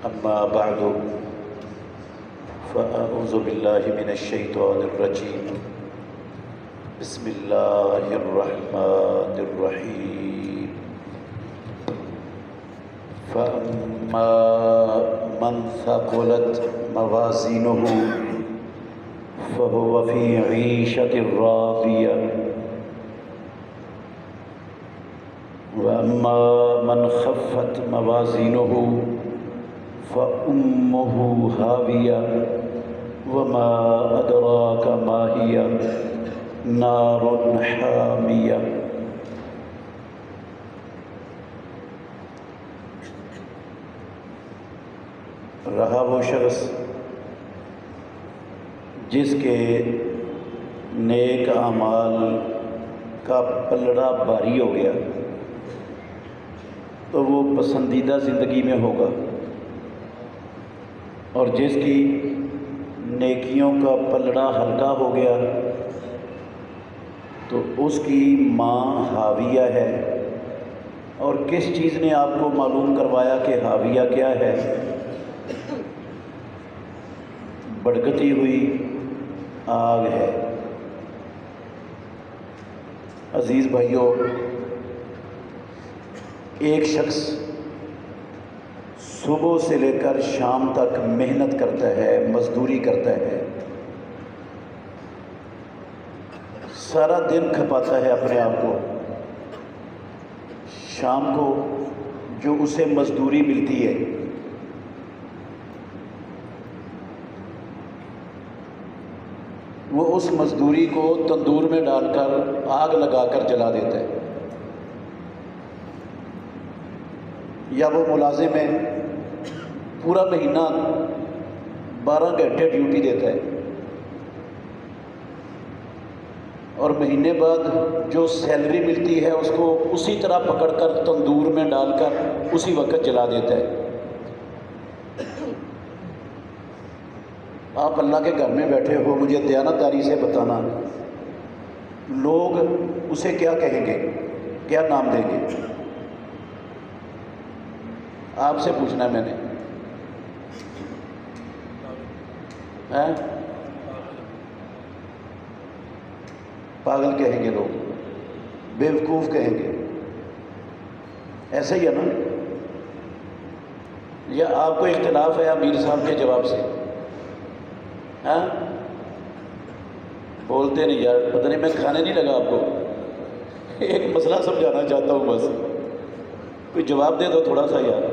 أما بعد فأعوذ بالله من الشيطان الرجيم بسم الله الرحمن الرحيم فأما من ثقلت موازينه فهو في عيشة راضية وأما من خفت موازينه فأمه هاوية وما أدراك ما هي نار حامية۔ رہا وہ شخص جس کے نیک اعمال کا پلڑا بھاری ہو گیا تو وہ پسندیدہ زندگی میں ہوگا، اور جس کی نیکیوں کا پلڑا ہلکا ہو گیا تو اس کی ماں حاویہ ہے۔ اور کس چیز نے آپ کو معلوم کروایا کہ حاویہ کیا ہے؟ بھڑکتی ہوئی آگ ہے۔ عزیز بھائیوں، ایک شخص صبح سے لے کر شام تک محنت کرتا ہے، مزدوری کرتا ہے، سارا دن کھپاتا ہے اپنے آپ کو، شام کو جو اسے مزدوری ملتی ہے وہ اس مزدوری کو تندور میں ڈال کر آگ لگا کر جلا دیتا ہے، یا وہ ملازم ہے، پورا مہینہ 12 گھنٹے ڈیوٹی دیتا ہے، اور مہینے بعد جو سیلری ملتی ہے اس کو اسی طرح پکڑ کر تندور میں ڈال کر اسی وقت جلا دیتا ہے۔ آپ اللہ کے گھر میں بیٹھے ہو، مجھے دیانتداری سے بتانا، لوگ اسے کیا کہیں گے، کیا نام دیں گے؟ آپ سے پوچھنا ہے میں نے، پاگل کہیں گے لوگ، بیوقوف کہیں گے، ایسا ہی ہے نا؟ یا آپ کو اختلاف ہے امیر صاحب کے جواب سے؟ بولتے نہیں یار، پتہ نہیں میں کھانے نہیں لگا آپ کو، ایک مسئلہ سمجھانا چاہتا ہوں، بس کوئی جواب دے دو تھوڑا سا یار۔